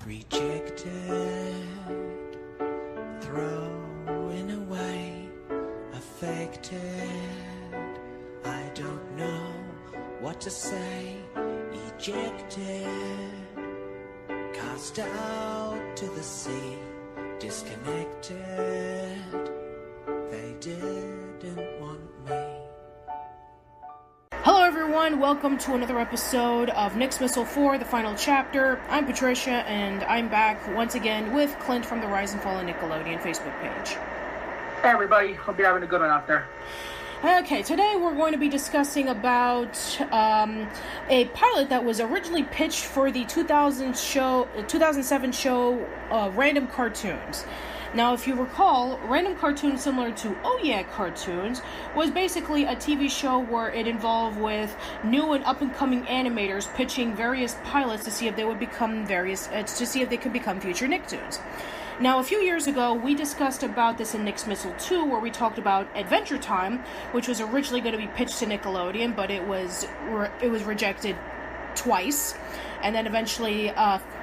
Rejected, throwing away, affected. I don't know what to say. Ejected, cast out to the sea, disconnected. They didn't want me. Hello everyone, welcome to another episode of Nicksmissal 4, the final chapter. I'm Patricia, and I'm back once again with Clint from the Rise and Fall of Nickelodeon Facebook page. Hey everybody, hope you're having a good one out there. Okay, today we're going to be discussing about a pilot that was originally pitched for the 2007 show Random Cartoons. Now, if you recall, Random Cartoons, similar to Oh Yeah Cartoons, was basically a TV show where it involved with new and up-and-coming animators pitching various pilots to see if they would become could become future Nicktoons. Now, a few years ago, we discussed about this in Nicksmissal 2, where we talked about Adventure Time, which was originally going to be pitched to Nickelodeon, but it was rejected twice. And then eventually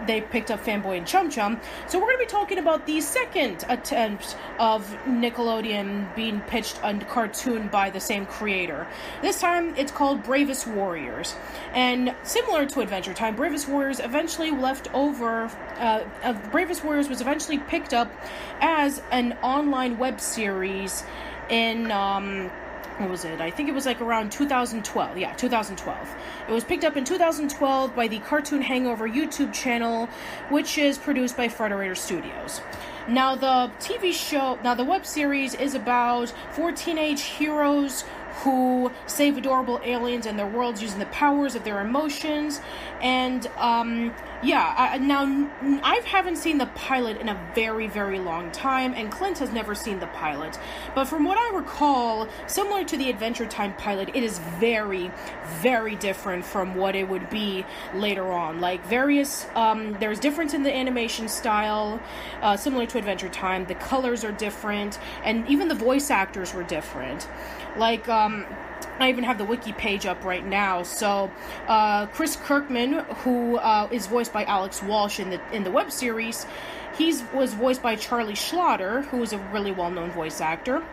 they picked up Fanboy and Chum Chum. So we're going to be talking about the second attempt of Nickelodeon being pitched a cartoon by the same creator. This time it's called Bravest Warriors. And similar to Adventure Time, Bravest Warriors eventually Bravest Warriors was eventually picked up as an online web series in what was it? I think it was like around 2012. Yeah, 2012. It was picked up in 2012 by the Cartoon Hangover YouTube channel, which is produced by Frederator Studios. Now, the web series is about 4 teenage heroes who save adorable aliens and their worlds using the powers of their emotions. And, I haven't seen the pilot in a very, very long time, and Clint has never seen the pilot. But from what I recall, similar to the Adventure Time pilot, it is very, very different from what it would be later on. Like, there's difference in the animation style, similar to Adventure Time. The colors are different, and even the voice actors were different. Like, I even have the wiki page up right now. So, Chris Kirkman, who is voiced by Alex Walsh in the web series, was voiced by Charlie Schlatter, who is a really well-known voice actor.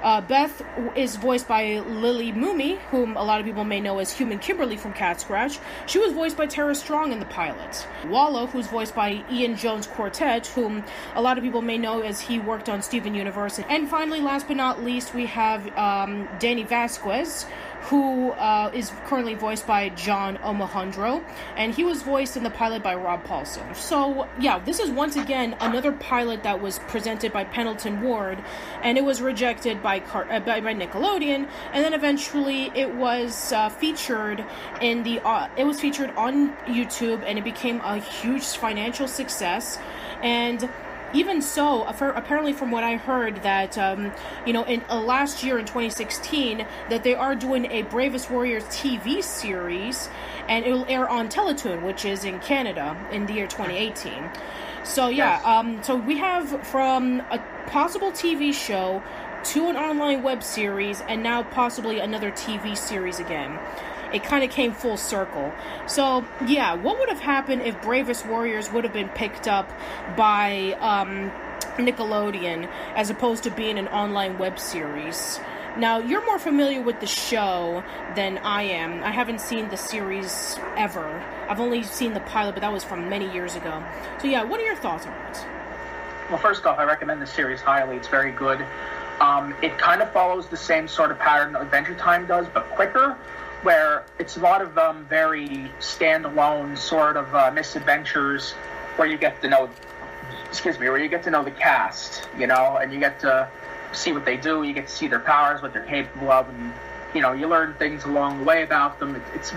Beth is voiced by Lily Mooney, whom a lot of people may know as Human Kimberly from Cat Scratch. She was voiced by Tara Strong in the pilot. Wallow, who's voiced by Ian Jones Quartet, whom a lot of people may know as he worked on Steven Universe. And finally, last but not least, we have Danny Vasquez, who is currently voiced by John Omohundro, and he was voiced in the pilot by Rob Paulson. So, yeah, this is once again another pilot that was presented by Pendleton Ward, and it was rejected by Nickelodeon, and then eventually it was featured on YouTube, and it became a huge financial success. And even so, apparently from what I heard, that, in last year in 2016, that they are doing a Bravest Warriors TV series, and it will air on Teletoon, which is in Canada, in the year 2018. So, yeah, Yes. So we have from a possible TV show to an online web series, and now possibly another TV series again. It kind of came full circle. So, yeah, what would have happened if Bravest Warriors would have been picked up by Nickelodeon as opposed to being an online web series? Now, you're more familiar with the show than I am. I haven't seen the series ever. I've only seen the pilot, but that was from many years ago. So, yeah, what are your thoughts on it? Well, first off, I recommend the series highly. It's very good. It kind of follows the same sort of pattern that Adventure Time does, but quicker, where it's a lot of very standalone sort of misadventures where you get to know the cast, and you get to see what they do, you get to see their powers, what they're capable of, and you learn things along the way about them. It's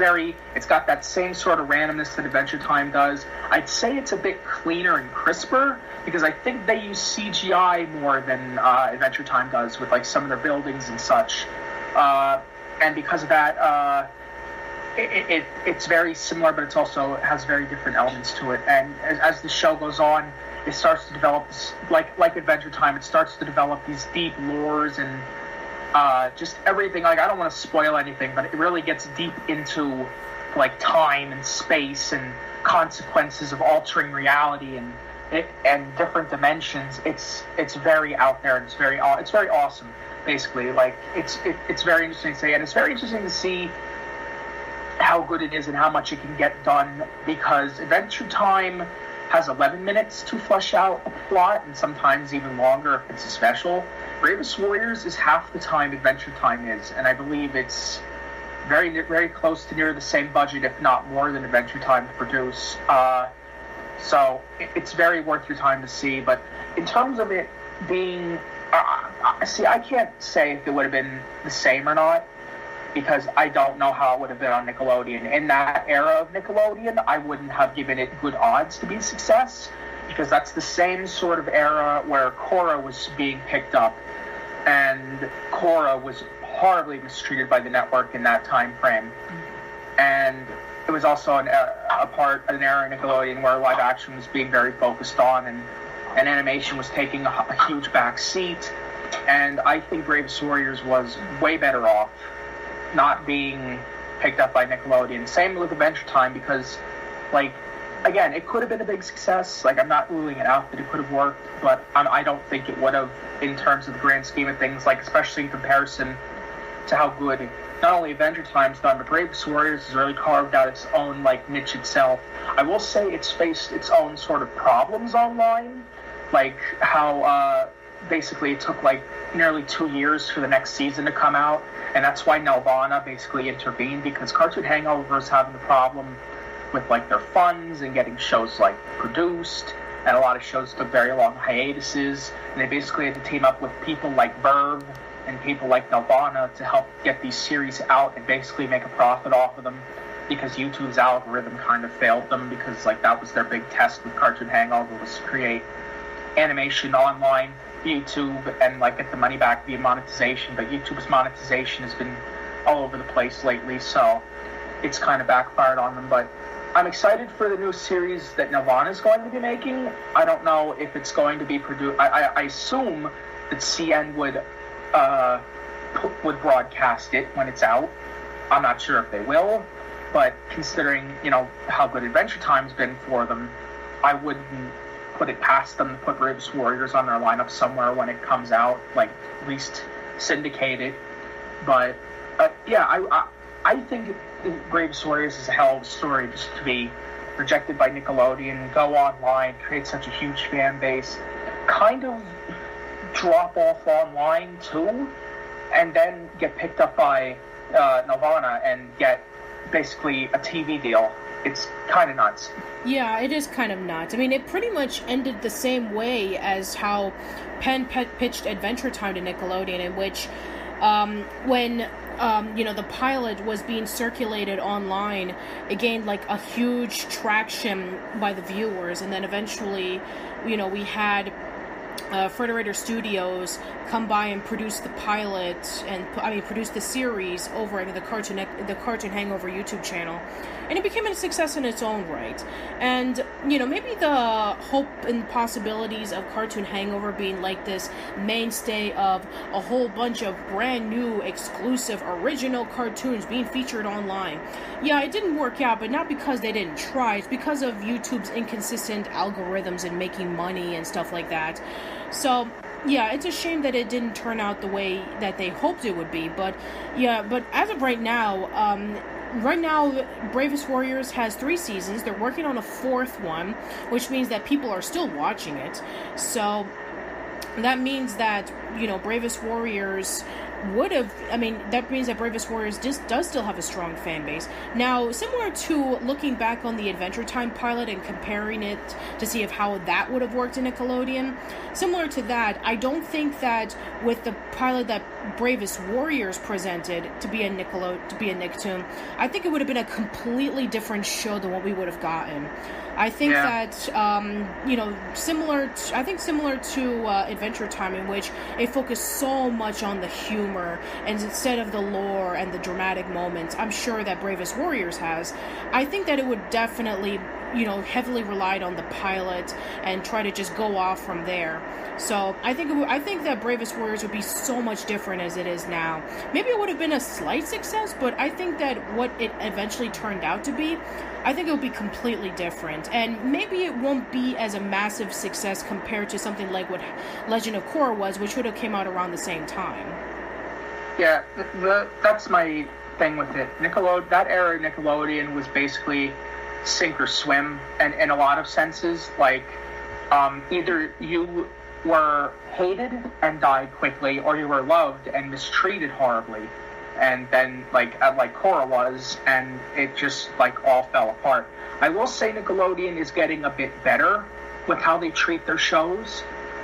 got that same sort of randomness that Adventure Time does. I'd say it's a bit cleaner and crisper, because I think they use CGI more than Adventure Time does with like some of their buildings and such. And because of that, it's very similar, but it also has very different elements to it. And as the show goes on, it starts to develop, like Adventure Time, it starts to develop these deep lores and just everything. Like, I don't want to spoil anything, but it really gets deep into like time and space and consequences of altering reality and different dimensions. It's very out there, and it's very awesome. Basically, like it's very interesting to say, and it's very interesting to see how good it is and how much it can get done, because Adventure Time has 11 minutes to flesh out a plot, and sometimes even longer if it's a special. Bravest Warriors is half the time Adventure Time is, and I believe it's very, very close to near the same budget, if not more, than Adventure Time to produce. So it's very worth your time to see. But in terms of it being, I can't say if it would have been the same or not, because I don't know how it would have been on Nickelodeon. In that era of Nickelodeon, I wouldn't have given it good odds to be a success, because that's the same sort of era where Korra was being picked up, and Korra was horribly mistreated by the network in that time frame. And it was also an era in Nickelodeon where live action was being very focused on, and animation was taking a huge back seat. And I think Bravest Warriors was way better off not being picked up by Nickelodeon. Same with Adventure Time, because, like, again, it could have been a big success. Like, I'm not ruling it out that it could have worked, but I don't think it would have in terms of the grand scheme of things, like, especially in comparison to how good not only Adventure Time's done, but Bravest Warriors has really carved out its own, like, niche itself. I will say it's faced its own sort of problems online, like how basically it took, like, nearly 2 years for the next season to come out, and that's why Nelvana basically intervened, because Cartoon Hangover is having a problem with, like, their funds and getting shows, like, produced, and a lot of shows took very long hiatuses, and they basically had to team up with people like Verve and people like Nelvana to help get these series out and basically make a profit off of them, because YouTube's algorithm kind of failed them, because, like, that was their big test with Cartoon Hangover, was to create animation online YouTube and, like, get the money back via monetization. But YouTube's monetization has been all over the place lately, so it's kind of backfired on them. But I'm excited for the new series that Nelvana is going to be making. I don't know if it's going to be produced. I assume that CN would broadcast it when it's out. I'm not sure if they will, but considering, you know, how good Adventure Time's been for them, I wouldn't put it past them to put Bravest Warriors on their lineup somewhere when it comes out, like, at least syndicate it. But I think Bravest Warriors is a hell of a story, just to be rejected by Nickelodeon, go online, create such a huge fan base, kind of drop off online too, and then get picked up by Nelvana and get basically a TV deal. It's kind of nuts. Yeah, it is kind of nuts. I mean, it pretty much ended the same way as how Penn pitched Adventure Time to Nickelodeon, in which when the pilot was being circulated online, it gained, like, a huge traction by the viewers, and then eventually, we had Frederator Studios come by and produce the pilot and produce the series over at the Cartoon Hangover YouTube channel, and it became a success in its own right. And maybe the hope and possibilities of Cartoon Hangover being like this mainstay of a whole bunch of brand new exclusive original cartoons being featured online, it didn't work out, but not because they didn't try. It's because of YouTube's inconsistent algorithms and making money and stuff like that. So, it's a shame that it didn't turn out the way that they hoped it would be. But as of right now, Bravest Warriors has 3 seasons. They're working on a 4th one, which means that people are still watching it. So that means that, Bravest Warriors that means that Bravest Warriors does still have a strong fan base. Now, similar to looking back on the Adventure Time pilot and comparing it to see how that would have worked in Nickelodeon, similar to that, I don't think that with the pilot that Bravest Warriors presented to be a Nicktoon, I think it would have been a completely different show than what we would have gotten. I think that, similar to Adventure Time, in which it focused so much on the humor humor and instead of the lore and the dramatic moments I'm sure that Bravest Warriors has, I think that it would definitely, heavily relied on the pilot and try to just go off from there. So I think that Bravest Warriors would be so much different as it is now. Maybe it would have been a slight success, but I think that what it eventually turned out to be, I think it would be completely different. And maybe it won't be as a massive success compared to something like what Legend of Korra was, which would have came out around the same time. Yeah, that's my thing with it. That era of Nickelodeon was basically sink or swim, and in a lot of senses, like either you were hated and died quickly, or you were loved and mistreated horribly, and then like Korra was, and it just like all fell apart. I will say Nickelodeon is getting a bit better with how they treat their shows.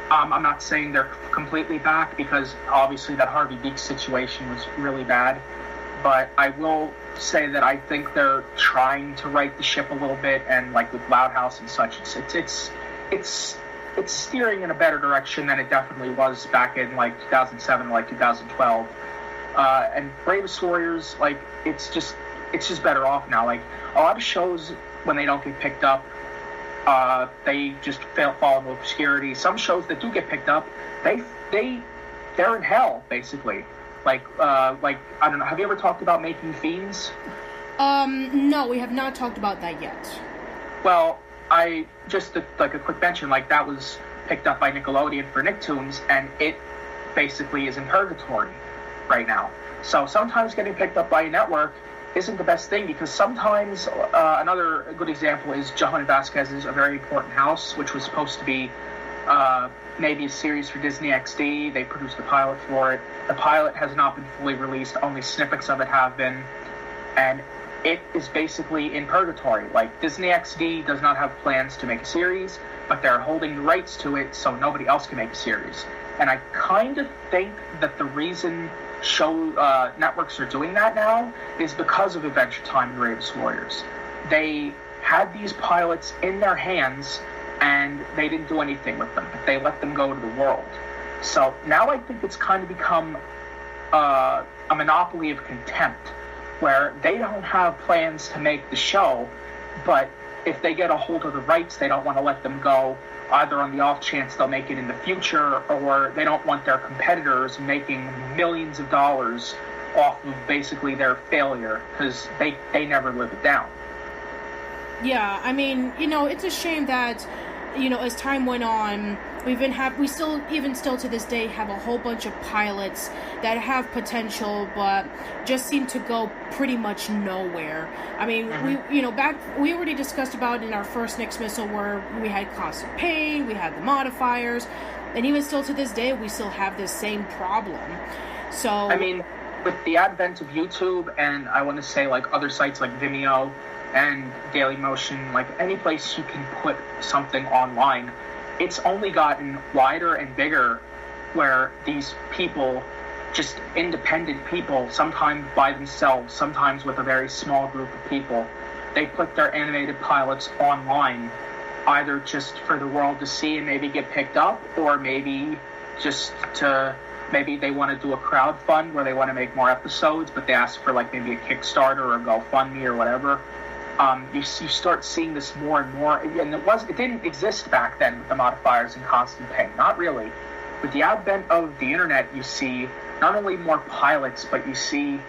I'm not saying they're completely back, because obviously that Harvey Beaks situation was really bad, but I will say that I think they're trying to right the ship a little bit, and like with Loud House and such, it's steering in a better direction than it definitely was back in like 2007, like 2012. And Bravest Warriors, like it's just better off now. Like a lot of shows, when they don't get picked up, they just fall into obscurity. Some shows that do get picked up, they're in hell basically. Like I don't know. Have you ever talked about Making Fiends? No, we have not talked about that yet. Well, I just like a quick mention, like that was picked up by Nickelodeon for Nicktoons, and it basically is in purgatory right now. So sometimes getting picked up by a network isn't the best thing, because sometimes another good example is Johan Vasquez's A Very Important House, which was supposed to be maybe a series for Disney XD. They produced a pilot for it. The pilot has not been fully released. Only snippets of it have been. And it is basically in purgatory. Like, Disney XD does not have plans to make a series, but they're holding the rights to it so nobody else can make a series. And I kind of think that the reason networks are doing that now is because of Adventure Time and Bravest Warriors. They had these pilots in their hands, and they didn't do anything with them. They let them go to the world. So now I think it's kind of become a monopoly of contempt, where they don't have plans to make the show, but if they get a hold of the rights, they don't want to let them go, either on the off chance they'll make it in the future, or they don't want their competitors making millions of dollars off of basically their failure, because they never live it down. Yeah, I mean, it's a shame that, as time went on, we still to this day have a whole bunch of pilots that have potential, but just seem to go pretty much nowhere. I mean, we already discussed about in our first Nicksmissal where we had Constant Pain, we had the modifiers, and even still to this day, we still have this same problem. So, I mean, with the advent of YouTube, and I want to say like other sites like Vimeo and Dailymotion, like any place you can put something online, it's only gotten wider and bigger, where these people, just independent people, sometimes by themselves, sometimes with a very small group of people, they put their animated pilots online, either just for the world to see and maybe get picked up, or maybe just to, maybe they want to do a crowdfund where they want to make more episodes, but they ask for like maybe a Kickstarter or a GoFundMe or whatever. You start seeing this more and more, and it didn't exist back then with the modifiers and Constant Pain, not really. With the advent of the internet, you see not only more pilots, but you see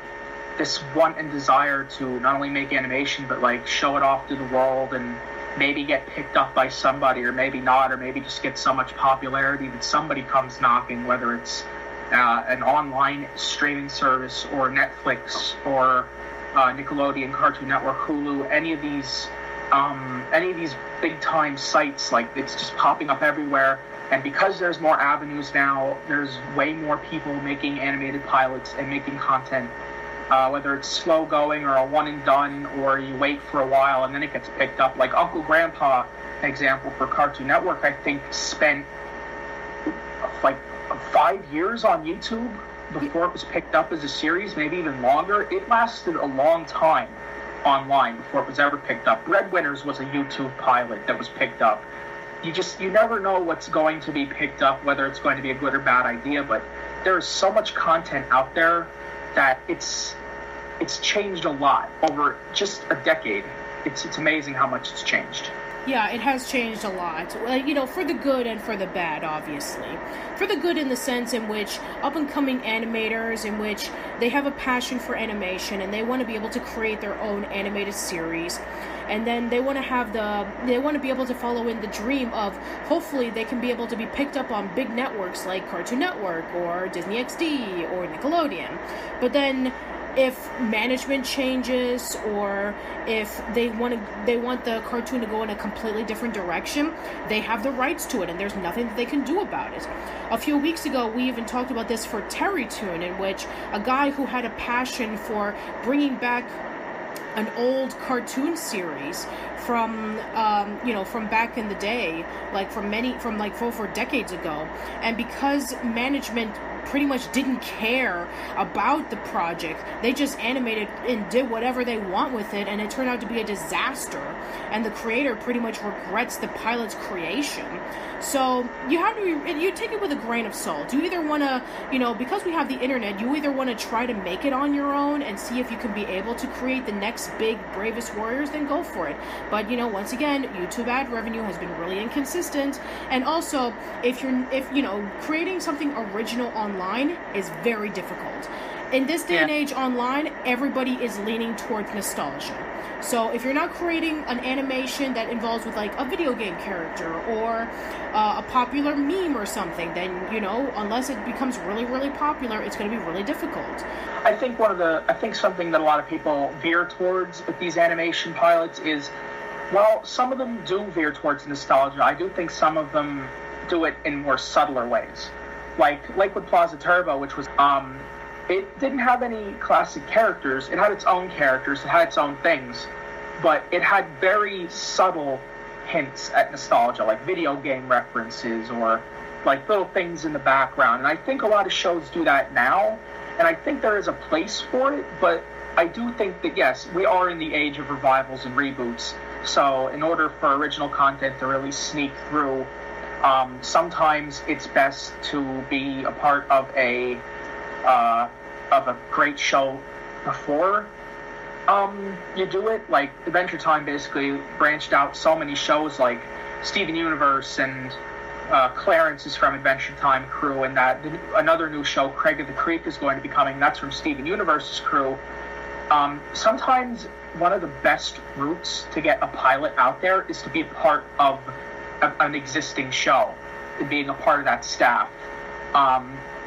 this want and desire to not only make animation, but like show it off to the world and maybe get picked up by somebody, or maybe not, or maybe just get so much popularity that somebody comes knocking, whether it's an online streaming service or Netflix or Nickelodeon, Cartoon Network, Hulu, any of these big time sites. Like, it's just popping up everywhere. And because there's more avenues now, there's way more people making animated pilots and making content, whether it's slow going or a one and done, or you wait for a while and then it gets picked up. Like Uncle Grandpa, an example for Cartoon Network, I think spent like 5 years on YouTube before it was picked up as a series, maybe even longer. It lasted a long time online before it was ever picked up. Breadwinners was a YouTube pilot that was picked up. You never know what's going to be picked up, whether it's going to be a good or bad idea, but there is so much content out there that it's changed a lot over just a decade. It's amazing how much it's changed. Yeah, it has changed a lot. You know, for the good and for the bad, obviously. For the good in the sense in which up-and-coming animators, in which they have a passion for animation and they want to be able to create their own animated series. And then they want to be able to follow in the dream of, hopefully they can be able to be picked up on big networks like Cartoon Network or Disney XD or Nickelodeon. But then if management changes, or if they want the cartoon to go in a completely different direction, they have the rights to it, and there's nothing that they can do about it. A few weeks ago, we even talked about this for Terrytoon, in which a guy who had a passion for bringing back an old cartoon series from from back in the day, like for decades ago, and because management pretty much didn't care about the project, they just animated and did whatever they want with it, and it turned out to be a disaster, and the creator pretty much regrets the pilot's creation. So you take it with a grain of salt. You either want to, because we have the internet, you either want to try to make it on your own and see if you can be able to create the next big Bravest Warriors, then go for it. But once again, YouTube ad revenue has been really inconsistent, and also if creating something original online is very difficult. In this day and age online, everybody is leaning towards nostalgia. So if you're not creating an animation that involves with like a video game character or a popular meme or something, then unless it becomes really, really popular, it's going to be really difficult. I think something that a lot of people veer towards with these animation pilots is, well, some of them do veer towards nostalgia. I do think some of them do it in more subtler ways. Like with Plaza Turbo, which was it didn't have any classic characters. It had its own characters. It had its own things. But it had very subtle hints at nostalgia, like video game references or like little things in the background. And I think a lot of shows do that now. And I think there is a place for it. But I do think that, yes, we are in the age of revivals and reboots. So in order for original content to really sneak through, sometimes it's best to be a part of a great show before you do it. Like Adventure Time basically branched out so many shows, like Steven Universe, and Clarence is from Adventure Time crew, and that another new show, Craig of the Creek, is going to be coming. That's from Steven Universe's crew. Sometimes one of the best routes to get a pilot out there is to be a part of an existing show and being a part of that staff.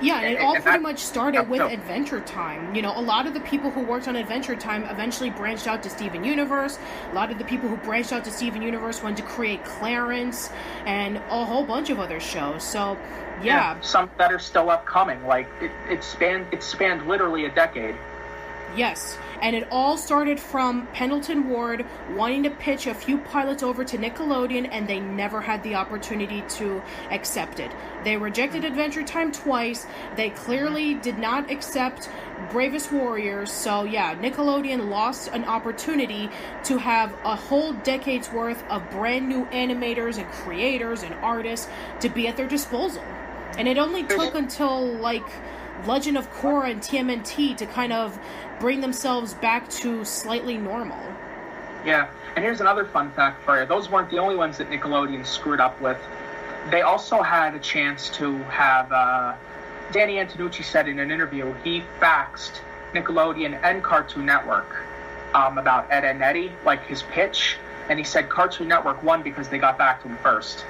Yeah, and it all pretty much started with Adventure Time. A lot of the people who worked on Adventure Time eventually branched out to Steven Universe. A lot of the people who branched out to Steven Universe went to create Clarence and a whole bunch of other shows. So, yeah. Some that are still upcoming. Like, it spanned literally a decade. Yes, and it all started from Pendleton Ward wanting to pitch a few pilots over to Nickelodeon, and they never had the opportunity to accept it. They rejected Adventure Time twice. They clearly did not accept Bravest Warriors, so yeah, Nickelodeon lost an opportunity to have a whole decade's worth of brand new animators and creators and artists to be at their disposal. And it only took until, like, Legend of Korra and TMNT to kind of bring themselves back to slightly normal. Yeah, and here's another fun fact for you. Those weren't the only ones that Nickelodeon screwed up with. They also had a chance to have, Danny Antonucci said in an interview, he faxed Nickelodeon and Cartoon Network about Ed, Edd n Eddy, like his pitch, and he said Cartoon Network won because they got back to him first.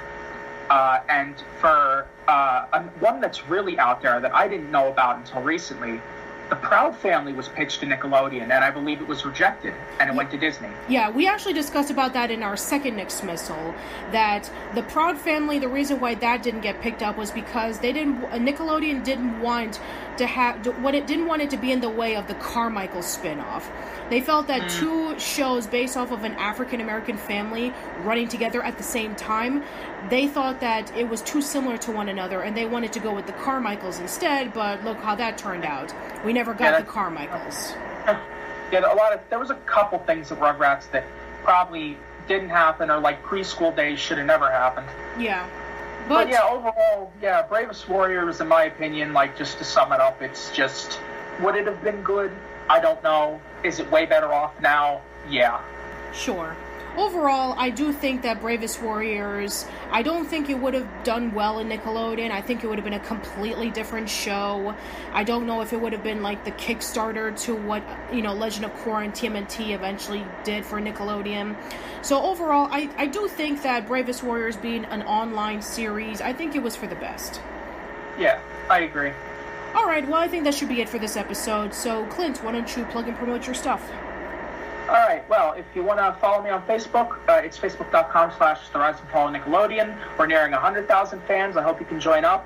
And for one that's really out there that I didn't know about until recently, The Proud Family was pitched to Nickelodeon, and I believe it was rejected, and it went to Disney. Yeah, we actually discussed about that in our second Nicksmissal, that The Proud Family, the reason why that didn't get picked up was because Nickelodeon didn't want it to be in the way of the Carmichael spin-off. They felt that two shows based off of an African-American family running together at the same time, they thought that it was too similar to one another, and they wanted to go with the Carmichaels instead, but look how that turned out. We never got the Carmichaels. Yeah, there was a couple things at Rugrats that probably didn't happen, or like preschool days should have never happened. Yeah. But yeah, overall, yeah, Bravest Warriors, in my opinion, like, just to sum it up, it's just, would it have been good? I don't know. Is it way better off now? Yeah. Sure. Overall, I do think that Bravest Warriors, I don't think it would have done well in Nickelodeon. I think it would have been a completely different show. I don't know if it would have been like the Kickstarter to what, Legend of Korra and TMNT eventually did for Nickelodeon. So overall, I do think that Bravest Warriors being an online series, I think it was for the best. Yeah, I agree. Alright, well, I think that should be it for this episode. So, Clint, why don't you plug and promote your stuff? Alright, well, if you want to follow me on Facebook, it's facebook.com/The Rise and Fall of Nickelodeon. We're nearing 100,000 fans. I hope you can join up.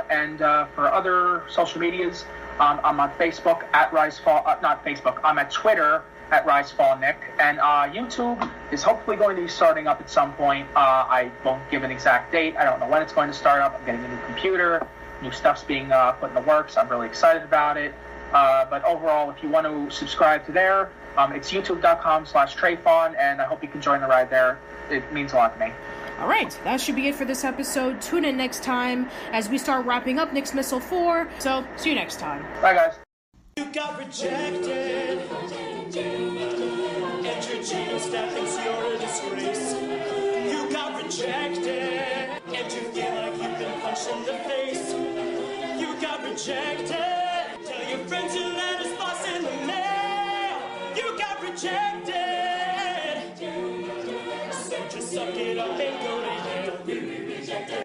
And for other social medias, I'm on Facebook at RiseFall, not Facebook, I'm at Twitter at RiseFallNick. And YouTube is hopefully going to be starting up at some point. I won't give an exact date. I don't know when it's going to start up. I'm getting a new computer. New stuff's being put in the works. I'm really excited about it. But overall, if you want to subscribe to there, it's youtube.com/Trayfon, and I hope you can join the ride there. It means a lot to me. All right, that should be it for this episode. Tune in next time as we start wrapping up Nicksmissal 4. So, see you next time. Bye, guys. You got rejected, and your chief of staff thinks you're a disgrace. You got rejected, and you feel like you've been punched in the face. You got rejected, tell your friends you let us boss in the mail. You got rejected, so just suck it up and go to hell.